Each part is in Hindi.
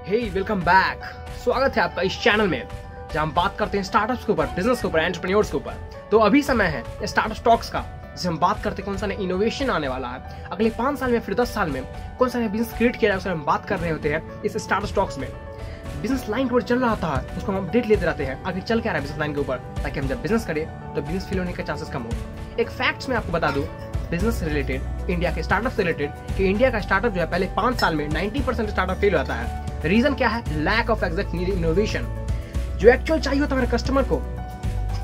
हे वेलकम बैक। स्वागत है आपका इस चैनल में जहां हम बात करते हैं स्टार्टअप्स के ऊपर, बिजनेस के ऊपर, एंटरप्रेन्योर्स के ऊपर। तो अभी समय है स्टार्टअप स्टॉक्स का, जिसे हम बात करते हैं कौन सा नया इनोवेशन आने वाला है अगले 5 साल में, फिर 10 साल में कौन सा नया बिजनेस क्रिएट किया जाए, उसमें हम बात कर रहे होते हैं इस स्टार्टअप स्टॉक्स में। बिजनेस लाइन के ऊपर चल रहा था, उसको हम अपडेट लेते रहते हैं आगे चल क्या रहा है बिजनेस लाइन के ऊपर, ताकि हम जब बिजनेस करें तो बिजनेस फेल होने के चांसेस कम हो। एक फैक्ट्स में आपको बता दूं बिजनेस से रिलेटेड, इंडिया के स्टार्टअप से रिलेटेड, कि इंडिया का स्टार्टअप जो है पहले 5 साल में 90% स्टार्टअप फेल होता है। रीजन क्या है? Lack of exact need innovation. जो एक्चुअल चाहिए होता है हमारे कस्टमर को,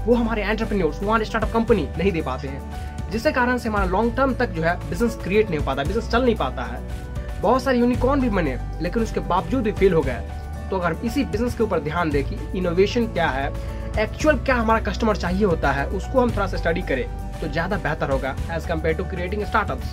वो हमारे एंटरप्रेन्योर्स, वो हमारे स्टार्टअप कंपनी नहीं दे पाते हैं, जिसके कारण से हमारा लॉन्ग टर्म तक जो है बिजनेस क्रिएट नहीं हो पाता, बिजनेस चल नहीं पाता है। बहुत सारे यूनिकॉर्न भी बने लेकिन उसके बावजूद भी फेल हो गए। तो अगर इसी बिजनेस के ऊपर ध्यान दें कि इनोवेशन क्या है, एक्चुअल क्या हमारा कस्टमर चाहिए होता है, उसको हम थोड़ा सा स्टडी करें तो ज्यादा बेहतर होगा as compare to creating startups.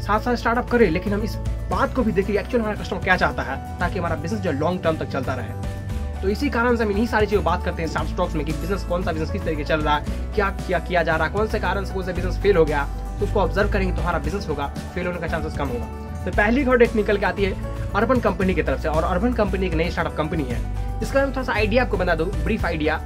साथ साथ स्टार्टअप करें लेकिन हम इस बात को भी देखें एक्चुअल हमारा कस्टमर क्या चाहता है, ताकि हमारा बिजनेस जो लॉन्ग टर्म तक चलता रहे। तो इसी कारण से हम इन्हीं सारी चीजों बात करते हैं स्टार्टअप स्टॉक्स में कि बिजनेस कौन सा बिजनेस किस तरीके चल रहा है, क्या किया जा रहा है, कौन से कारण से कौन सा बिजनेस फेल हो गया, तो उसको ऑब्जर्व करेंगे तो हमारा बिजनेस होगा, फेल होने का चांसेस कम होगा। तो पहली खबर निकल के आती है अर्बन कंपनी की तरफ से, और अर्बन कंपनी एक नई स्टार्टअप कंपनी है। इसका थोड़ा सा आइडिया आपको बता दूं, ब्रीफ आइडिया।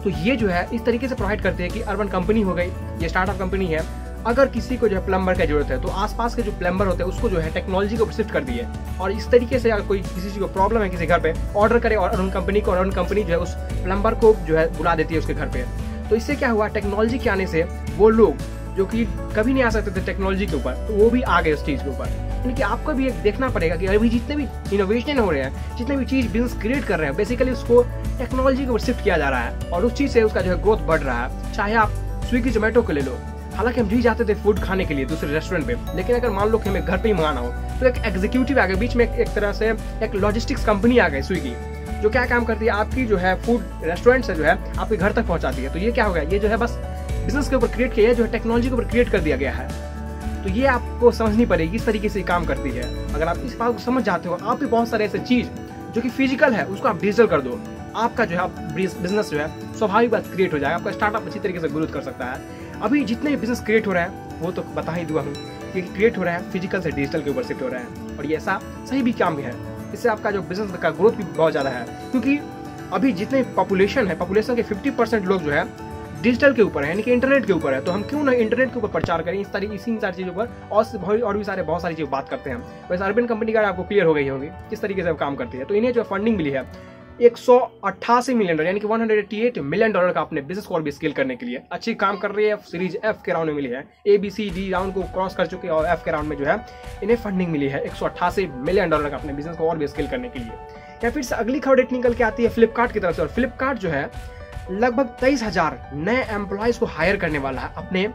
तो ये जो है इस तरीके से प्रोवाइड करते हैं कि अर्बन कंपनी हो गई, ये स्टार्टअप कंपनी है। अगर किसी को जो है प्लम्बर की जरूरत है तो आसपास के जो प्लम्बर होते हैं उसको जो है टेक्नोलॉजी को शिफ्ट कर दिए, और इस तरीके से अगर कोई किसी चीज को प्रॉब्लम है किसी घर पे, ऑर्डर करे और अर्बन कंपनी को, अर्बन कंपनी जो है उस प्लम्बर को जो है बुला देती है उसके घर पे। तो इससे क्या हुआ, टेक्नोलॉजी के आने से वो लोग जो कि कभी नहीं आ सकते थे टेक्नोलॉजी के ऊपर, तो वो भी आ गए उस चीज के ऊपर। यानी कि आपको भी एक देखना पड़ेगा कि अभी जितने भी इनोवेशन हो रहे हैं, जितने भी चीज बिजनेस क्रिएट कर रहे हैं, बेसिकली उसको टेक्नोलॉजी के ऊपर शिफ्ट किया जा रहा है, और उस चीज से उसका जो है ग्रोथ बढ़ रहा है। चाहे आप स्विगी जोमेटो को ले लो, हालांकि हम भी जाते थे फूड खाने के लिए दूसरे रेस्टोरेंट पे, लेकिन अगर मान लो कि हमें घर पे ही मंगाना हो तो एक एग्जीक्यूटिव आ गए बीच में, एक तरह से एक लॉजिस्टिक्स कंपनी आ गई स्विगी, जो क्या काम करती है, आपकी जो है फूड रेस्टोरेंट से जो है आपके घर तक पहुंचाती है। तो ये क्या हो गया, ये जो है बस बिजनेस के ऊपर क्रिएट किया है, जो है टेक्नोलॉजी के ऊपर क्रिएट कर दिया गया है। तो ये आपको समझनी पड़ेगी इस तरीके से काम करती है। अगर आप इस बात को समझ जाते हो, आप भी बहुत सारे ऐसे चीज जो कि फिजिकल है उसको आप डिजिटल कर दो, आपका जो है बिजनेस जो है स्वाभाविक बात क्रिएट हो जाएगा, आपका स्टार्टअप अच्छी तरीके से ग्रोथ कर सकता है। अभी जितने भी बिजनेस क्रिएट हो रहे हैं वो तो बता ही दुआ हूँ कि क्रिएट हो रहा है फिजिकल से डिजिटल के ऊपर शिफ्ट हो रहा है, और ये ऐसा सही भी काम है। इससे आपका जो बिजनेस का ग्रोथ भी बहुत ज्यादा है, क्योंकि अभी जितने पॉपुलेशन है, पॉपुलेशन के 50% लोग जो है डिजिटल के ऊपर है, यानी कि इंटरनेट के ऊपर है। तो हम क्यों ना इंटरनेट के ऊपर प्रचार करें इसी सारी चीजों पर, और भी बहुत सारी चीजों बात करते हैं हम। वैसे अर्बन कंपनी का आपको क्लियर हो गई होगी किस तरीके से काम करती है। तो इन्हें जो फंडिंग मिली है 188 मिलियन डॉलर, यानी कि 188 मिलियन डॉलर का अपने बिजनेस को और भी स्केल करने के लिए अच्छी काम कर रही है। सीरीज एफ के राउंड में मिली है, ABCD राउंड को क्रॉस कर चुके हैं, और एफ के राउंड में जो है इन्हें फंडिंग मिली है 188 मिलियन डॉलर का अपने बिजनेस को और भी स्केल करने के लिए। या फिर से अगली खबर निकल के आती है फ्लिपकार्ट की तरफ से, और फ्लिपकार्ट जो है लगभग 23,000 नए एम्प्लॉयज को हायर करने वाला है अपने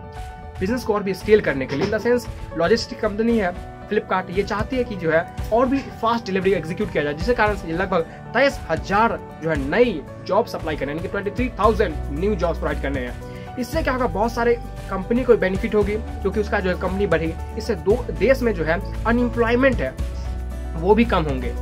बिजनेस को और भी स्केल करने के लिए। In the sense logistic company है फ्लिपकार्ट, ये चाहती है कि जो है और भी फास्ट डिलीवरी एग्जीक्यूट किया जाए, जिसके कारण से लगभग 23,000 जो है नई जॉब सप्लाई करने, यानी कि 23,000 न्यू जॉब्स प्रोवाइड करने हैं। इससे क्या होगा, बहुत सारे कंपनी को बेनिफिट होगी क्योंकि उसका जो है कंपनी बढ़ेगी। इससे देश में जो है अनएम्प्लॉयमेंट है वो भी कम होंगे,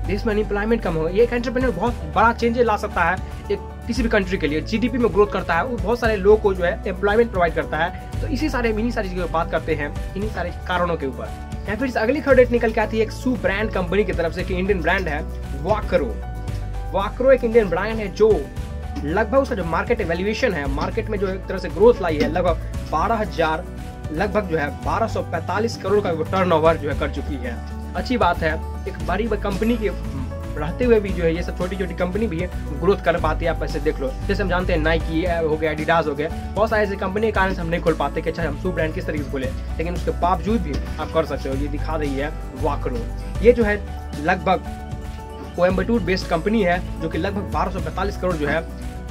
देश में अनएम्प्लॉयमेंट कम होगा। ये एक एंटरप्रेन्योर बहुत बड़ा चेंजेस ला सकता है एक किसी भी कंट्री के लिए। GDP में ग्रोथ करता है, वो बहुत सारे लोगों को जो है एम्प्लॉयमेंट प्रोवाइड करता है। तो इन्हीं सारी चीजों पर बात करते हैं, इन्हीं सारे कारणों के ऊपर। या फिर अगली खबर निकल के आती है एक सू ब्रांड कंपनी की तरफ से, कि इंडियन ब्रांड है वाक्रो। वाक्रो एक इंडियन ब्रांड है जो लगभग उसका जो मार्केट वैल्यूएशन है, मार्केट में जो एक तरह से ग्रोथ लाई है, लगभग 1245 करोड़ का टर्नओवर जो है कर चुकी है। अच्छी बात है, एक बड़ी कंपनी के रहते हुए भी जो है ये सब छोटी छोटी कंपनी भी है ग्रोथ कर पाती है। आप ऐसे देख लो, जैसे हम जानते हैं नाइकी हो गया, एडिडास हो गया, बहुत सारे ऐसे कंपनी के कारण से हम नहीं खोल पाते कि अच्छा हम सू ब्रांड किस तरीके से खोले, लेकिन उसके बावजूद भी आप कर सकते हो। ये दिखा रही है वाक्रो, ये जो है लगभग कोयम्बटूर बेस्ड कंपनी है, जो कि लगभग 1245 करोड़ जो है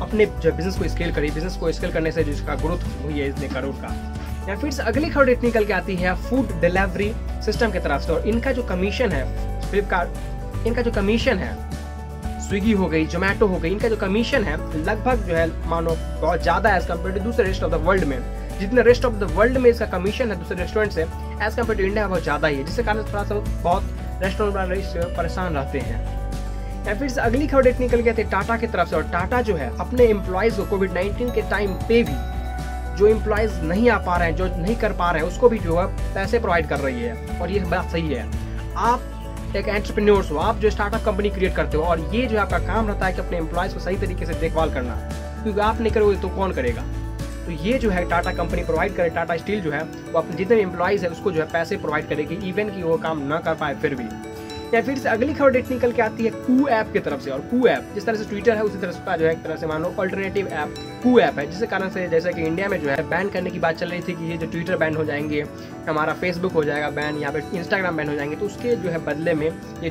अपने जो बिजनेस को स्केल करी, बिजनेस को स्केल करने से जिसका ग्रोथ हुई है इतने करोड़ का। या फिर से अगली खबर निकल के आती है फूड डिलीवरी सिस्टम की तरफ से, और इनका जो कमीशन है फ्लिपकार्ट, इनका जो कमीशन है, स्विगी हो गई, जोमेटो हो गई, इनका जो कमीशन है लगभग जो है मानो बहुत ज्यादा है एज कम्पेयर टू दूसरे रेस्ट ऑफ द वर्ल्ड में। जितने रेस्ट ऑफ द वर्ल्ड में इसका कमीशन है दूसरे रेस्टोरेंट से, एज कम्पेयर टू इंडिया बहुत ज्यादा ही है, जिसके कारण थोड़ा सा बहुत रेस्टोरेंट परेशान रहते हैं। या फिर से अगली खबर निकल गए थे टाटा की तरफ से, और टाटा जो है अपने एम्प्लॉयज को कोविड-19 के टाइम पे भी जो एम्प्लॉयज नहीं आ पा रहे हैं, जो नहीं कर पा रहे हैं, उसको भी जो है पैसे प्रोवाइड कर रही है। और ये बात सही है, आप एक एंटरप्रेन्योर्स हो, आप जो स्टार्टअप कंपनी क्रिएट करते हो, और ये जो आपका काम रहता है कि अपने एम्प्लॉयज को सही तरीके से देखभाल करना, क्योंकि आप नहीं करोगे तो कौन करेगा। तो ये जो है टाटा कंपनी प्रोवाइड करे, टाटा स्टील जो है वो अपने जितने भी एम्प्लॉयज़ है उसको जो है पैसे प्रोवाइड करेगी, इवन कि वो काम ना कर पाए फिर भी। या फिर से अगली खबर डेट निकल के आती है कू ऐप की तरफ से। और कू ऐप जिस तरह से ट्विटर है उसी तरह का जो है एक तरह से मान लो अल्टरनेटिव ऐप कू ऐप है, जिसके कारण से जैसे कि इंडिया में जो है बैन करने की बात चल रही थी कि ये जो ट्विटर बैन हो जाएंगे, हमारा फेसबुक हो जाएगा बैन, यहाँ पे इंस्टाग्राम बैन हो जाएंगे, तो उसके जो है बदले में ये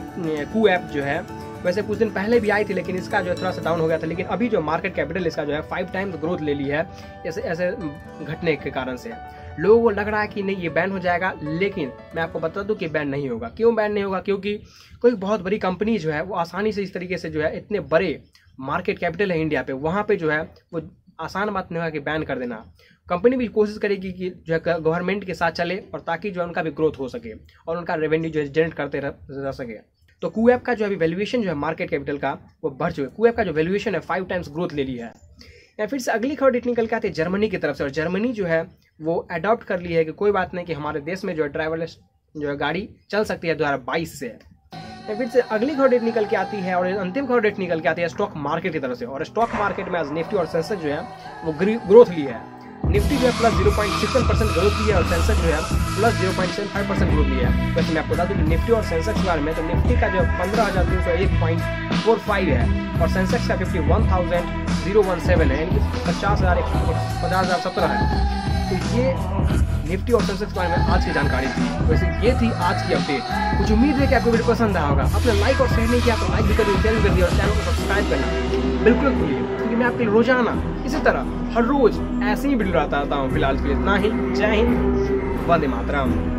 कू ऐप जो है वैसे कुछ दिन पहले भी आई थी, लेकिन इसका जो है थोड़ा सा डाउन हो गया था। लेकिन अभी जो मार्केट कैपिटल इसका जो है 5 टाइम्स ग्रोथ ले ली है ऐसे घटने के कारण से। लोगों को लग रहा है कि नहीं ये बैन हो जाएगा, लेकिन मैं आपको बता दूं कि बैन नहीं होगा। क्यों बैन नहीं होगा? क्योंकि कोई बहुत बड़ी कंपनी जो है वो आसानी से इस तरीके से जो है इतने बड़े मार्केट कैपिटल है इंडिया पे, वहाँ पे जो है वो आसान बात नहीं होगा कि बैन कर देना। कंपनी भी कोशिश करेगी कि जो है गवर्नमेंट के साथ चले, और ताकि जो है उनका भी ग्रोथ हो सके और उनका रेवेन्यू जो है जनरेट करते रह सके। तो कू ऐप का जो अभी वैल्यूएशन जो है मार्केट कैपिटल का वो बढ़ चुका है। कू ऐप का जो वैल्यूएशन है 5 टाइम्स ग्रोथ ले ली है। या फिर से अगली खबर निकल के आती है जर्मनी की तरफ से, और जर्मनी जो है वो अडॉप्ट कर ली है कि कोई बात नहीं कि हमारे देश में जो है ड्राइवरलेस जो है गाड़ी चल सकती है 2022 से। या फिर से अगली खबर डेट निकल के आती है, और अंतिम खबर डेट निकल के आती है स्टॉक मार्केट की तरफ से। और स्टॉक मार्केट में आज निफ्टी और सेंसेक्स जो है वो ग्रोथ ली है। निफ्टी जो है प्लस 0.61% ग्रोथ की है, और सेंसेक्स जो है प्लस 0.75% ग्रोथ लिया है। वैसे मैं आपको बता दूं कि निफ्टी और सेंसेक्स के बारे में, तो निफ्टी का जो 15,301.45 है, और सेंसेक्स का 51,017 है, यानी कि 50,017 है। तो ये निफ्टी और सेंसेक्स के बारे में आज की जानकारी थी। वैसे ये थी आज की अपडेट। कुछ उम्मीद है कि आपको वीडियो पसंद आया होगा। आपने लाइक और शेयर नहीं किया तो लाइक भी कर दिया, शेयर भी कर दिया, और चैनल को सब्सक्राइब करना बिल्कुल भूलिए, क्योंकि मैं आपके रोजाना इसी तरह हर रोज ऐसे ही वीडियो लाता रहता हूँ। फिलहाल के लिए इतना ही। जय हिंद, वंदे मातरम।